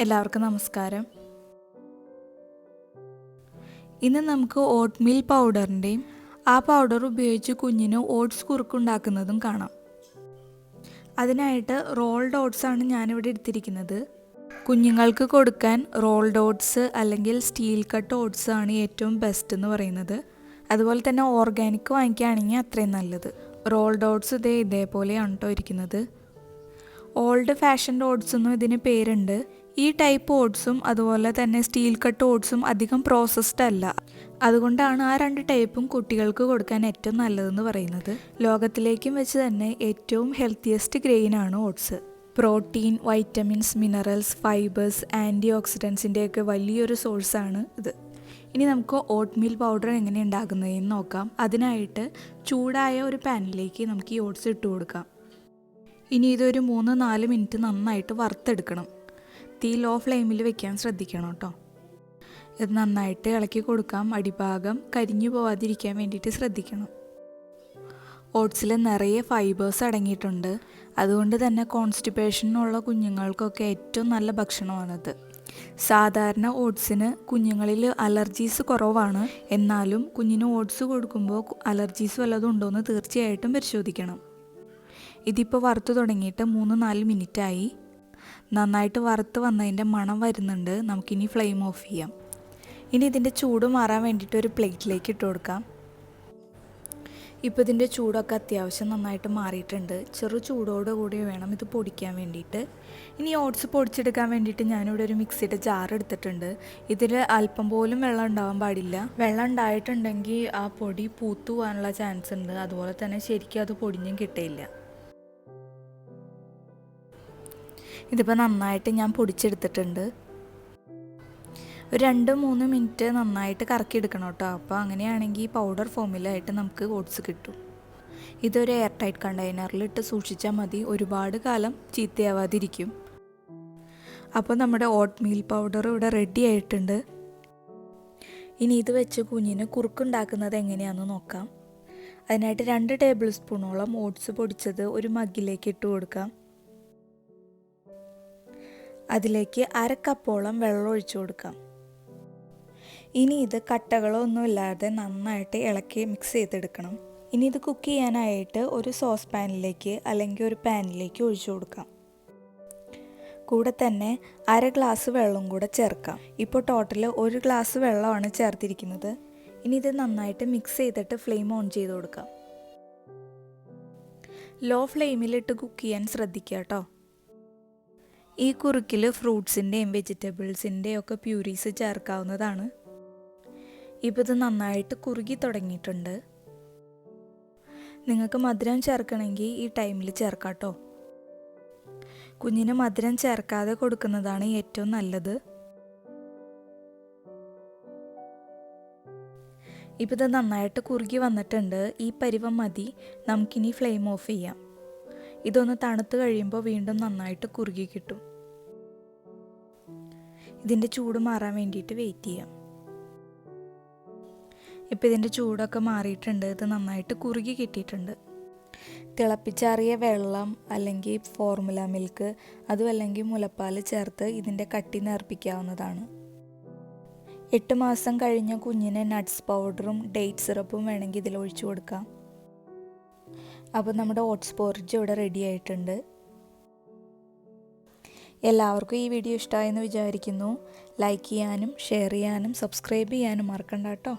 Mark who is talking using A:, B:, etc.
A: എല്ലാവർക്കും നമസ്കാരം. ഇന്ന് നമുക്ക് ഓട്ട്മീൽ പൗഡറിൻ്റെയും ആ പൗഡർ ഉപയോഗിച്ച് കുഞ്ഞിന് ഓട്സ് കുറുക്കുണ്ടാക്കുന്നതും കാണാം. അതിനായിട്ട് റോൾഡ് ഓട്സ് ആണ് ഞാനിവിടെ എടുത്തിരിക്കുന്നത്. കുഞ്ഞുങ്ങൾക്ക് കൊടുക്കാൻ റോൾഡ് ഓട്സ് അല്ലെങ്കിൽ സ്റ്റീൽ കട്ട് ഓട്സ് ആണ് ഏറ്റവും ബെസ്റ്റ് എന്ന് പറയുന്നത്. അതുപോലെ തന്നെ ഓർഗാനിക് വാങ്ങിക്കുകയാണെങ്കിൽ അത്രയും നല്ലത്. റോൾഡ് ഓട്സ് ഇതേപോലെയാണ് കേട്ടോ ഇരിക്കുന്നത്. ഓൾഡ് ഫാഷൻഡ് ഓട്സ് എന്നും ഇതിന് പേരുണ്ട്. ഈ ടൈപ്പ് ഓട്സും അതുപോലെ തന്നെ സ്റ്റീൽ കട്ട് ഓട്സും അധികം പ്രോസസ്ഡ് അല്ല. അതുകൊണ്ടാണ് ആ രണ്ട് ടൈപ്പും കുട്ടികൾക്ക് കൊടുക്കാൻ ഏറ്റവും നല്ലതെന്ന് പറയുന്നത്. ലോകത്തിലേക്കും വെച്ച് തന്നെ ഏറ്റവും ഹെൽത്തിയസ്റ്റ് ഗ്രെയിനാണ് oats. Protein, vitamins, minerals, fibres, anti ഓക്സിഡൻസിൻ്റെയൊക്കെ വലിയൊരു സോഴ്സാണ് ഇത്. ഇനി നമുക്ക് ഓട്ട്മീൽ പൗഡർ എങ്ങനെ ഉണ്ടാക്കുന്നതെന്ന് നോക്കാം. അതിനായിട്ട് ചൂടായ ഒരു പാനിലേക്ക് നമുക്ക് ഈ ഓട്സ് ഇട്ട് കൊടുക്കാം. ഇനി ഇതൊരു 3-4 മിനിറ്റ് നന്നായിട്ട് വറുത്തെടുക്കണം. തീ ലോ ഫ്ലെയിമിൽ വെക്കാൻ ശ്രദ്ധിക്കണം കേട്ടോ. ഇത് നന്നായിട്ട് ഇളക്കി കൊടുക്കാം. അടിഭാഗം കരിഞ്ഞു പോവാതിരിക്കാൻ വേണ്ടിയിട്ട് ശ്രദ്ധിക്കണം. ഓട്സിൽ നിറയെ ഫൈബേഴ്സ് അടങ്ങിയിട്ടുണ്ട്. അതുകൊണ്ട് തന്നെ കോൺസ്റ്റിപ്പേഷനുള്ള കുഞ്ഞുങ്ങൾക്കൊക്കെ ഏറ്റവും നല്ല ഭക്ഷണമാണിത്. സാധാരണ ഓട്സിന് കുഞ്ഞുങ്ങളിൽ അലർജീസ് കുറവാണ്. എന്നാലും കുഞ്ഞിന് ഓട്സ് കൊടുക്കുമ്പോൾ അലർജീസ് വല്ലതും ഉണ്ടോ എന്ന് തീർച്ചയായിട്ടും പരിശോധിക്കണം. ഇതിപ്പോൾ വറുത്ത് തുടങ്ങിയിട്ട് 3-4 മിനിറ്റായി. നന്നായിട്ട് വറുത്ത് വന്നതിൻ്റെ മണം വരുന്നുണ്ട്. നമുക്കിനി ഫ്ലെയിം ഓഫ് ചെയ്യാം. ഇനി ഇതിൻ്റെ ചൂട് മാറാൻ വേണ്ടിയിട്ട് ഒരു പ്ലേറ്റിലേക്ക് ഇട്ട് കൊടുക്കാം. ഇപ്പോൾ ഇതിൻ്റെ ചൂടൊക്കെ അത്യാവശ്യം നന്നായിട്ട് മാറിയിട്ടുണ്ട്. ചെറു ചൂടോടുകൂടി വേണം ഇത് പൊടിക്കാൻ വേണ്ടിയിട്ട്. ഇനി ഓട്സ് പൊടിച്ചെടുക്കാൻ വേണ്ടിയിട്ട് ഞാനിവിടെ ഒരു മിക്സിയുടെ ജാർ എടുത്തിട്ടുണ്ട്. ഇതിൽ അല്പം പോലും വെള്ളം ഉണ്ടാവാൻ പാടില്ല. വെള്ളം ഉണ്ടായിട്ടുണ്ടെങ്കിൽ ആ പൊടി പൂത്തു പോകാനുള്ള ചാൻസ് ഉണ്ട്. അതുപോലെ തന്നെ ശരിക്കും അത് പൊടിഞ്ഞും കിട്ടില്ല. ഇതിപ്പോൾ നന്നായിട്ട് ഞാൻ പൊടിച്ചെടുത്തിട്ടുണ്ട്. ഒരു 2-3 മിനിറ്റ് നന്നായിട്ട് കറക്കിയെടുക്കണം കേട്ടോ. അപ്പോൾ അങ്ങനെയാണെങ്കിൽ പൗഡർ ഫോമിലായിട്ട് നമുക്ക് ഓട്സ് കിട്ടും. ഇതൊരു എയർ ടൈറ്റ് കണ്ടെയ്നറിലിട്ട് സൂക്ഷിച്ചാൽ മതി. ഒരുപാട് കാലം ചീത്തയാവാതിരിക്കും. അപ്പോൾ നമ്മുടെ ഓട്ട്മീൽ പൗഡർ ഇവിടെ റെഡി ആയിട്ടുണ്ട്. ഇനി ഇത് വെച്ച് കുഞ്ഞിന് കുറുക്കുണ്ടാക്കുന്നത് എങ്ങനെയാണെന്ന് നോക്കാം. അതിനായിട്ട് 2 ടേബിൾ സ്പൂണോളം ഓട്സ് പൊടിച്ചത് ഒരു മഗ്ഗിലേക്ക് ഇട്ട് കൊടുക്കാം. അതിലേക്ക് 1/2 കപ്പോളം വെള്ളം ഒഴിച്ചു കൊടുക്കാം. ഇനി ഇത് കട്ടകളൊന്നും ഇല്ലാതെ നന്നായിട്ട് ഇളക്കി മിക്സ് ചെയ്തെടുക്കണം. ഇനി ഇത് കുക്ക് ചെയ്യാനായിട്ട് ഒരു സോസ് പാനിലേക്ക് അല്ലെങ്കിൽ ഒരു പാനിലേക്ക് ഒഴിച്ചു കൊടുക്കാം. കൂടെ തന്നെ 1/2 ഗ്ലാസ് വെള്ളം കൂടെ ചേർക്കാം. ഇപ്പോൾ ടോട്ടൽ 1 ഗ്ലാസ് വെള്ളമാണ് ചേർത്തിരിക്കുന്നത്. ഇനി ഇത് നന്നായിട്ട് മിക്സ് ചെയ്തിട്ട് ഫ്ലെയിം ഓൺ ചെയ്ത് കൊടുക്കാം. ലോ ഫ്ലെയിമിലിട്ട് കുക്ക് ചെയ്യാൻ ശ്രദ്ധിക്കുക കേട്ടോ. ഈ കുറുക്കിൽ ഫ്രൂട്ട്സിൻ്റെയും വെജിറ്റബിൾസിൻ്റെയും ഒക്കെ പ്യൂരീസ് ചേർക്കാവുന്നതാണ്. ഇപ്പോൾ ഇത് നന്നായിട്ട് കുറുകി തുടങ്ങിയിട്ടുണ്ട്. നിങ്ങൾക്ക് മധുരം ചേർക്കണമെങ്കിൽ ഈ ടൈമിൽ ചേർക്കാം കേട്ടോ. കുഞ്ഞിന് മധുരം ചേർക്കാതെ കൊടുക്കുന്നതാണ് ഏറ്റവും നല്ലത്. ഇപ്പോൾ ഇത് നന്നായിട്ട് കുറുകി വന്നിട്ടുണ്ട്. ഈ പരുവം മതി. നമുക്കിനി ഫ്ലെയിം ഓഫ് ചെയ്യാം. ഇതൊന്ന് തണുത്ത് കഴിയുമ്പോൾ വീണ്ടും നന്നായിട്ട് കുറുകി കിട്ടും. ഇതിൻ്റെ ചൂട് മാറാൻ വേണ്ടിയിട്ട് വെയിറ്റ് ചെയ്യാം. ഇപ്പോൾ ഇതിൻ്റെ ചൂടൊക്കെ മാറിയിട്ടുണ്ട്. ഇത് നന്നായിട്ട് കുറുകി കിട്ടിയിട്ടുണ്ട്. തിളപ്പിച്ചാറിയ വെള്ളം അല്ലെങ്കിൽ ഫോർമുല മിൽക്ക് അതും അല്ലെങ്കിൽ മുലപ്പാൽ ചേർത്ത് ഇതിൻ്റെ കട്ടി നേർപ്പിക്കാവുന്നതാണ്. 8 മാസം കഴിഞ്ഞ കുഞ്ഞിന് നട്ട്സ് പൗഡറും ഡേറ്റ് സിറപ്പും വേണമെങ്കിൽ ഇതിൽ ഒഴിച്ചു കൊടുക്കാം. അപ്പോൾ നമ്മുടെ ഓട്സ് പോറിജ് ഇവിടെ റെഡി ആയിട്ടുണ്ട്. എല്ലാവർക്കും ഈ വീഡിയോ ഇഷ്ടമായെന്ന് വിചാരിക്കുന്നു. ലൈക്ക് ചെയ്യാനും ഷെയർ ചെയ്യാനും സബ്സ്ക്രൈബ് ചെയ്യാനും മറക്കണ്ട കേട്ടോ.